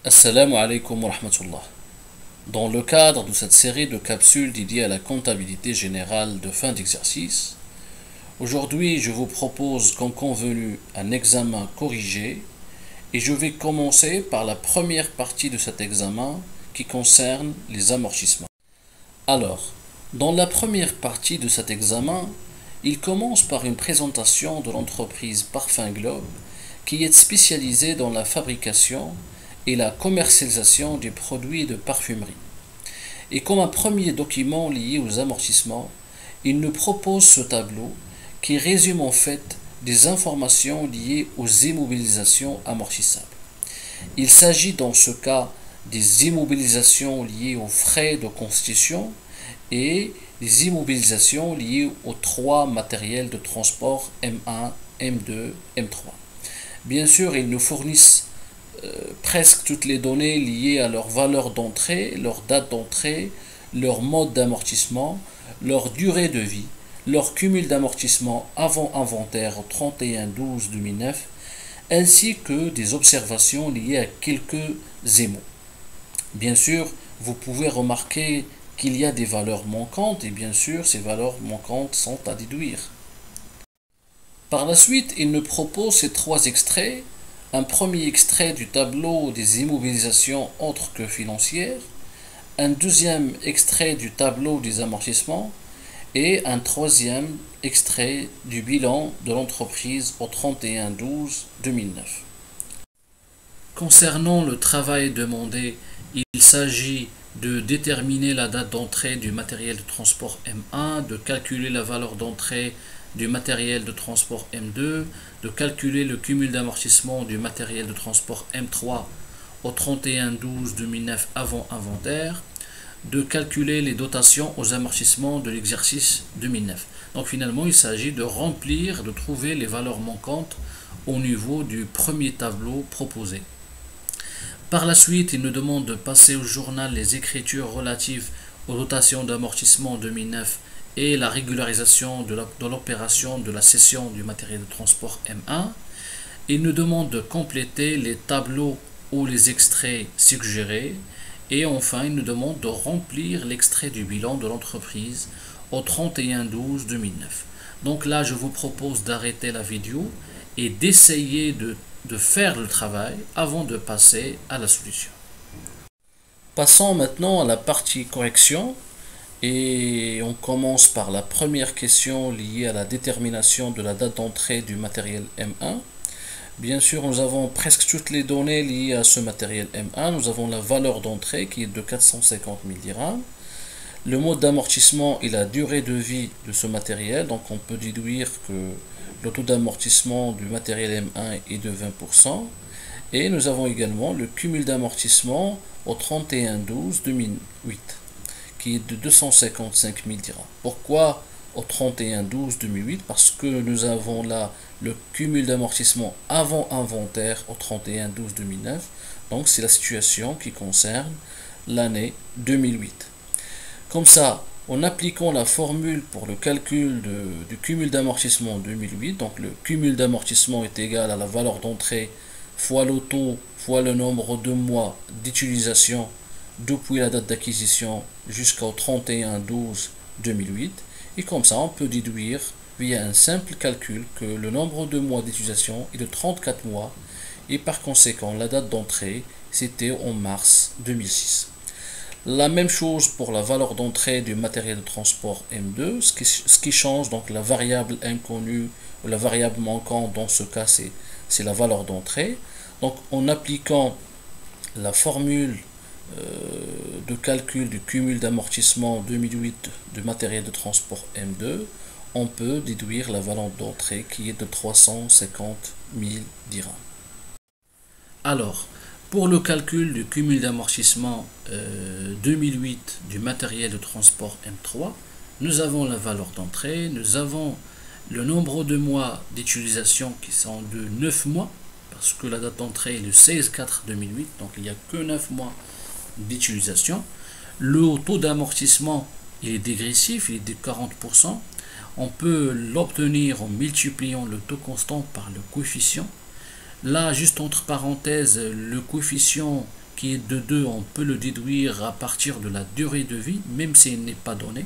Assalamu alaikum wa rahmatullah. Dans le cadre de cette série de capsules dédiées à la comptabilité générale de fin d'exercice, aujourd'hui je vous propose comme convenu un examen corrigé et je vais commencer par la première partie de cet examen qui concerne les amortissements. Alors, dans la première partie de cet examen, il commence par une présentation de l'entreprise Parfum Globe qui est spécialisée dans la fabrication et la commercialisation des produits de parfumerie. Et comme un premier document lié aux amortissements, il nous propose ce tableau qui résume en fait des informations liées aux immobilisations amortissables. Il s'agit dans ce cas des immobilisations liées aux frais de constitution et des immobilisations liées aux trois matériels de transport M1, M2, M3. Bien sûr, ils nous fournissent presque toutes les données liées à leur valeur d'entrée, leur date d'entrée, leur mode d'amortissement, leur durée de vie, leur cumul d'amortissement avant inventaire au 31-12-2009, ainsi que des observations liées à quelques émaux. Bien sûr, vous pouvez remarquer qu'il y a des valeurs manquantes et bien sûr, ces valeurs manquantes sont à déduire. Par la suite, il nous propose ces trois extraits. Un premier extrait du tableau des immobilisations autres que financières, un deuxième extrait du tableau des amortissements et un troisième extrait du bilan de l'entreprise au 31-12-2009. Concernant le travail demandé, il s'agit de déterminer la date d'entrée du matériel de transport M1, de calculer la valeur d'entrée du matériel de transport M2, de calculer le cumul d'amortissement du matériel de transport M3 au 31-12-2009 avant inventaire, de calculer les dotations aux amortissements de l'exercice 2009. Donc finalement, il s'agit de remplir, de trouver les valeurs manquantes au niveau du premier tableau proposé. Par la suite, il nous demande de passer au journal les écritures relatives aux dotations d'amortissement 2009 et la régularisation de l'opération de la cession du matériel de transport M1. Il nous demande de compléter les tableaux ou les extraits suggérés. Et enfin, il nous demande de remplir l'extrait du bilan de l'entreprise au 31-12-2009. Donc là, je vous propose d'arrêter la vidéo et d'essayer de faire le travail avant de passer à la solution. Passons maintenant à la partie correction. Et on commence par la première question liée à la détermination de la date d'entrée du matériel M1. Bien sûr, nous avons presque toutes les données liées à ce matériel M1. Nous avons la valeur d'entrée qui est de 450 000 dirhams. Le mode d'amortissement et la durée de vie de ce matériel. Donc on peut déduire que le taux d'amortissement du matériel M1 est de 20%. Et nous avons également le cumul d'amortissement au 31-12-2008. Qui est de 255 000 dirhams. Pourquoi au 31-12-2008? Parce que nous avons là le cumul d'amortissement avant inventaire au 31-12-2009. Donc c'est la situation qui concerne l'année 2008. Comme ça, en appliquant la formule pour le calcul du cumul d'amortissement 2008, donc le cumul d'amortissement est égal à la valeur d'entrée fois le taux fois le nombre de mois d'utilisation depuis la date d'acquisition jusqu'au 31-12-2008. Et comme ça, on peut déduire via un simple calcul que le nombre de mois d'utilisation est de 34 mois et par conséquent, la date d'entrée, c'était en mars 2006. La même chose pour la valeur d'entrée du matériel de transport M2. Ce qui change, donc la variable inconnue ou la variable manquante, dans ce cas, c'est la valeur d'entrée. Donc, en appliquant la formule de calcul du cumul d'amortissement 2008 du matériel de transport M2, on peut déduire la valeur d'entrée qui est de 350 000 dirhams. Alors, pour le calcul du cumul d'amortissement 2008 du matériel de transport M3, nous avons la valeur d'entrée, nous avons le nombre de mois d'utilisation qui sont de 9 mois, parce que la date d'entrée est le 16-4-2008, donc il n'y a que 9 mois d'utilisation. Le taux d'amortissement est dégressif, il est de 40%. On peut l'obtenir en multipliant le taux constant par le coefficient. Là, juste entre parenthèses, le coefficient qui est de 2, on peut le déduire à partir de la durée de vie, même s'il n'est pas donné.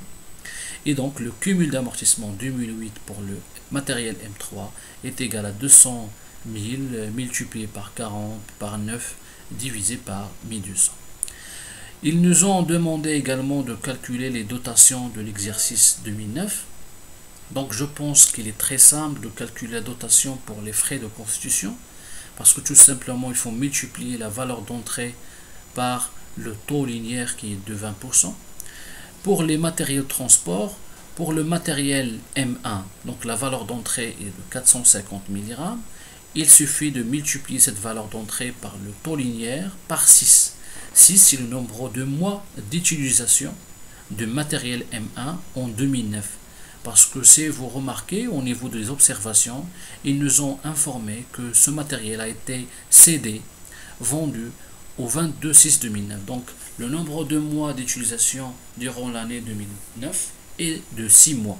Et donc le cumul d'amortissement 2008 pour le matériel M3 est égal à 200 000 multiplié par 40 par 9 divisé par 1200. Ils nous ont demandé également de calculer les dotations de l'exercice 2009. Donc je pense qu'il est très simple de calculer la dotation pour les frais de constitution, parce que tout simplement il faut multiplier la valeur d'entrée par le taux linéaire qui est de 20%. Pour les matériaux de transport, pour le matériel M1, donc la valeur d'entrée est de 450 mg, il suffit de multiplier cette valeur d'entrée par le taux linéaire par 6. 6, c'est le nombre de mois d'utilisation de matériel M1 en 2009. Parce que si vous remarquez, au niveau des observations, ils nous ont informé que ce matériel a été cédé, vendu au 22/6/2009. Donc, le nombre de mois d'utilisation durant l'année 2009 est de 6 mois.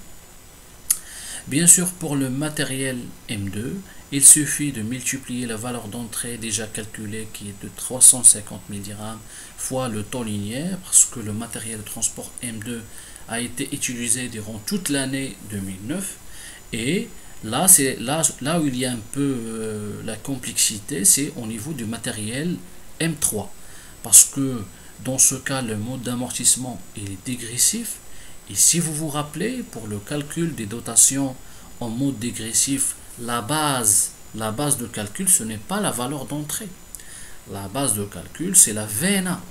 Bien sûr, pour le matériel M2, il suffit de multiplier la valeur d'entrée déjà calculée qui est de 350 000 dirhams fois le taux linéaire, parce que le matériel de transport M2 a été utilisé durant toute l'année 2009. Et là, c'est là où il y a un peu la complexité, c'est au niveau du matériel M3. Parce que dans ce cas, le mode d'amortissement est dégressif. Et si vous vous rappelez, pour le calcul des dotations en mode dégressif, la base de calcul, ce n'est pas la valeur d'entrée. La base de calcul, c'est la VNA.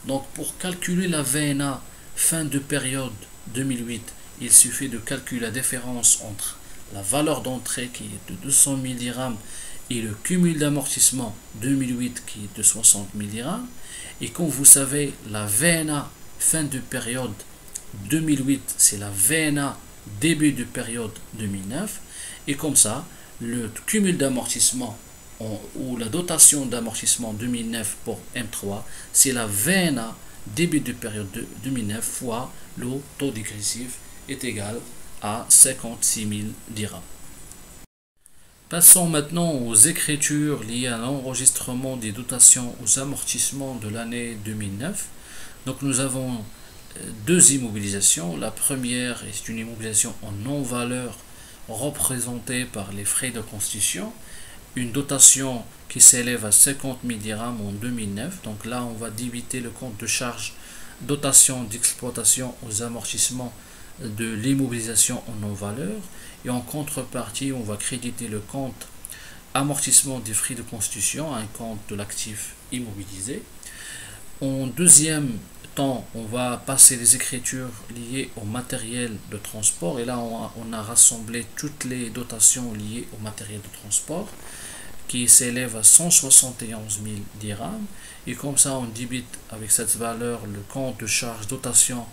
Donc, pour calculer la VNA fin de période 2008, il suffit de calculer la différence entre la valeur d'entrée qui est de 200 000 dirhams et le cumul d'amortissement 2008 qui est de 60 000 dirhams. Et comme vous savez, la VNA fin de période 2008, c'est la VNA début de période 2009. Et comme ça, le cumul d'amortissement ou la dotation d'amortissement 2009 pour M3, c'est la VNA début de période 2009 fois le taux dégressif est égal à 56 000 dirhams. Passons maintenant aux écritures liées à l'enregistrement des dotations aux amortissements de l'année 2009. Donc nous avons deux immobilisations. La première est une immobilisation en non-valeur représentée par les frais de constitution, une dotation qui s'élève à 50 000 dirhams en 2009. Donc là, on va débiter le compte de charge dotation d'exploitation aux amortissements de l'immobilisation en non-valeur. Et en contrepartie, on va créditer le compte amortissement des frais de constitution, un compte de l'actif immobilisé. En deuxième temps, on va passer les écritures liées au matériel de transport. Et là, on a rassemblé toutes les dotations liées au matériel de transport qui s'élève à 171 000 dirhams. Et comme ça, on débite avec cette valeur le compte de charge dotation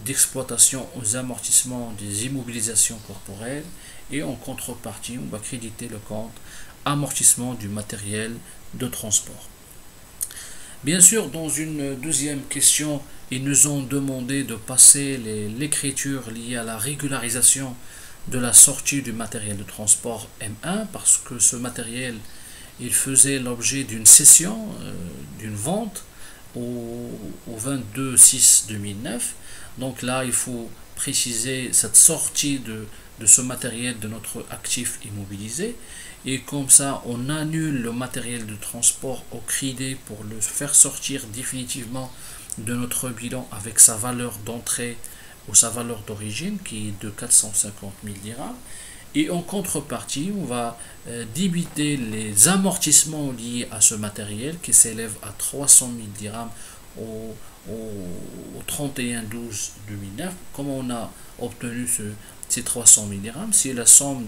d'exploitation aux amortissements des immobilisations corporelles. Et en contrepartie, on va créditer le compte amortissement du matériel de transport. Bien sûr, dans une deuxième question, ils nous ont demandé de passer l'écriture liée à la régularisation de la sortie du matériel de transport M1, parce que ce matériel, il faisait l'objet d'une cession, d'une vente au 22/6/2009. Donc là, il faut préciser cette sortie de ce matériel de notre actif immobilisé. Et comme ça, on annule le matériel de transport au crédit pour le faire sortir définitivement de notre bilan avec sa valeur d'entrée ou sa valeur d'origine qui est de 450 000 dirhams. Et en contrepartie, on va débiter les amortissements liés à ce matériel qui s'élèvent à 300 000 dirhams au 31/12/2009. Comment on a obtenu ces 300 000 dirhams? C'est la somme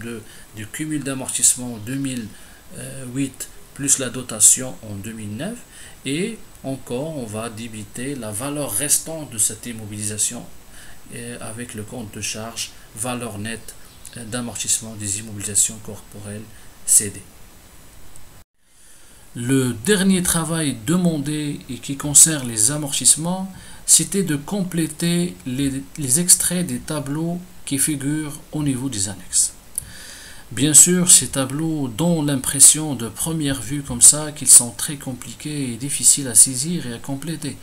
du cumul d'amortissement 2008 plus la dotation en 2009. Et encore, on va débiter la valeur restante de cette immobilisation avec le compte de charge valeur nette d'amortissement des immobilisations corporelles cédées. Le dernier travail demandé et qui concerne les amortissements, c'était de compléter les extraits des tableaux qui figurent au niveau des annexes. Bien sûr, ces tableaux donnent l'impression de première vue comme ça qu'ils sont très compliqués et difficiles à saisir et à compléter.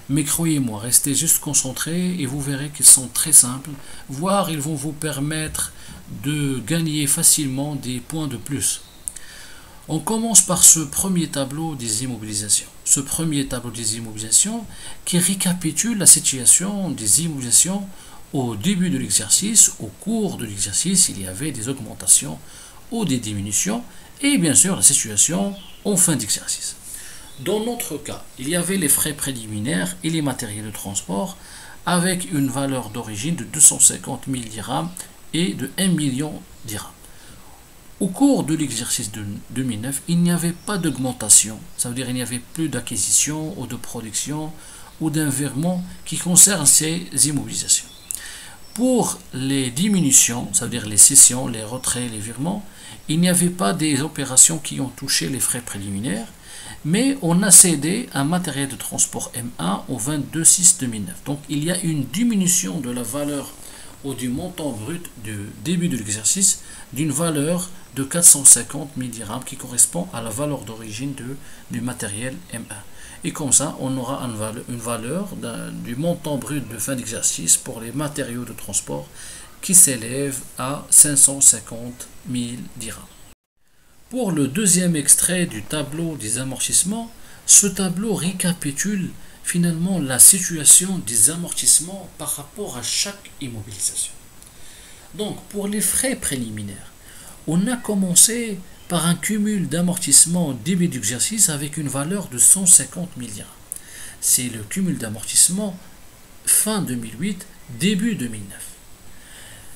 Mais croyez-moi, restez juste concentrés et vous verrez qu'ils sont très simples, voire ils vont vous permettre de gagner facilement des points de plus. On commence par ce premier tableau des immobilisations. Ce premier tableau des immobilisations qui récapitule la situation des immobilisations au début de l'exercice. Au cours de l'exercice, il y avait des augmentations ou des diminutions et bien sûr la situation en fin d'exercice. Dans notre cas, il y avait les frais préliminaires et les matériels de transport avec une valeur d'origine de 250 000 dirhams et de 1 million dirhams. Au cours de l'exercice de 2009, il n'y avait pas d'augmentation, ça veut dire qu'il n'y avait plus d'acquisition ou de production ou d'un virement qui concerne ces immobilisations. Pour les diminutions, ça veut dire les cessions, les retraits, les virements, il n'y avait pas des opérations qui ont touché les frais préliminaires, mais on a cédé un matériel de transport M1 au 22/6/2009. Donc il y a une diminution de la valeur ou du montant brut du début de l'exercice d'une valeur de 450 000 dirhams qui correspond à la valeur d'origine du matériel M1. Et comme ça, on aura une valeur du montant brut de fin d'exercice pour les matériaux de transport qui s'élève à 550 000 dirhams. Pour le deuxième extrait du tableau des amortissements, ce tableau récapitule finalement la situation des amortissements par rapport à chaque immobilisation. Donc pour les frais préliminaires, on a commencé par un cumul d'amortissements au début d'exercice avec une valeur de 150 000 dirhams. C'est le cumul d'amortissement fin 2008, début 2009.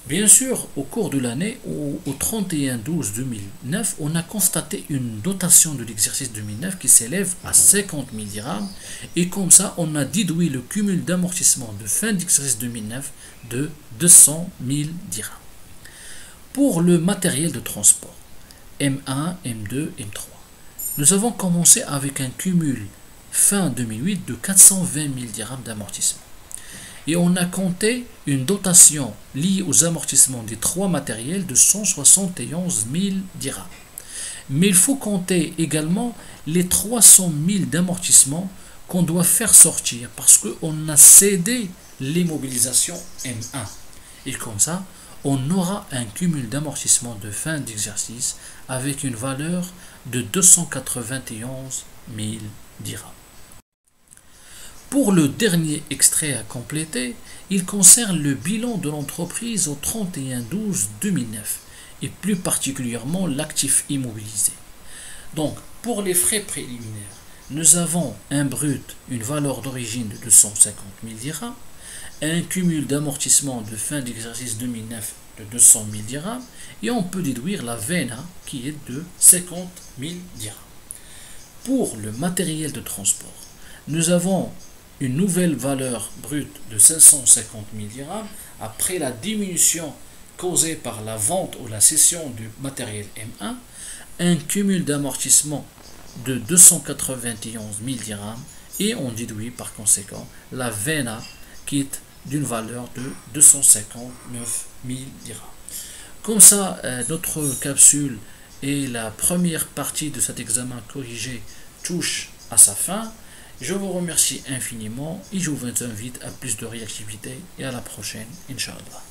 Bien sûr, au cours de l'année, au 31/12/2009, on a constaté une dotation de l'exercice 2009 qui s'élève à 50 000 dirhams. Et comme ça, on a déduit le cumul d'amortissement de fin d'exercice 2009 de 200 000 dirhams. Pour le matériel de transport, M1, M2, M3, nous avons commencé avec un cumul fin 2008 de 420 000 dirhams d'amortissement. Et on a compté une dotation liée aux amortissements des trois matériels de 171 000 dirhams. Mais il faut compter également les 300 000 d'amortissements qu'on doit faire sortir parce qu'on a cédé l'immobilisation M1. Et comme ça, on aura un cumul d'amortissement de fin d'exercice avec une valeur de 291 000 dirhams. Pour le dernier extrait à compléter, il concerne le bilan de l'entreprise au 31/12/2009 et plus particulièrement l'actif immobilisé. Donc, pour les frais préliminaires, nous avons un brut, une valeur d'origine de 250 000 dirhams, un cumul d'amortissement de fin d'exercice 2009 de 200 000 dirhams et on peut déduire la VNA qui est de 50 000 dirhams. Pour le matériel de transport, nous avons une nouvelle valeur brute de 550 000 dirhams après la diminution causée par la vente ou la cession du matériel M1, un cumul d'amortissement de 291 000 dirhams et on déduit par conséquent la VNA qui est d'une valeur de 259 000 dirhams. Comme ça, notre capsule et la première partie de cet examen corrigé touche à sa fin. Je vous remercie infiniment et je vous invite à plus de réactivité et à la prochaine, Inch'Allah.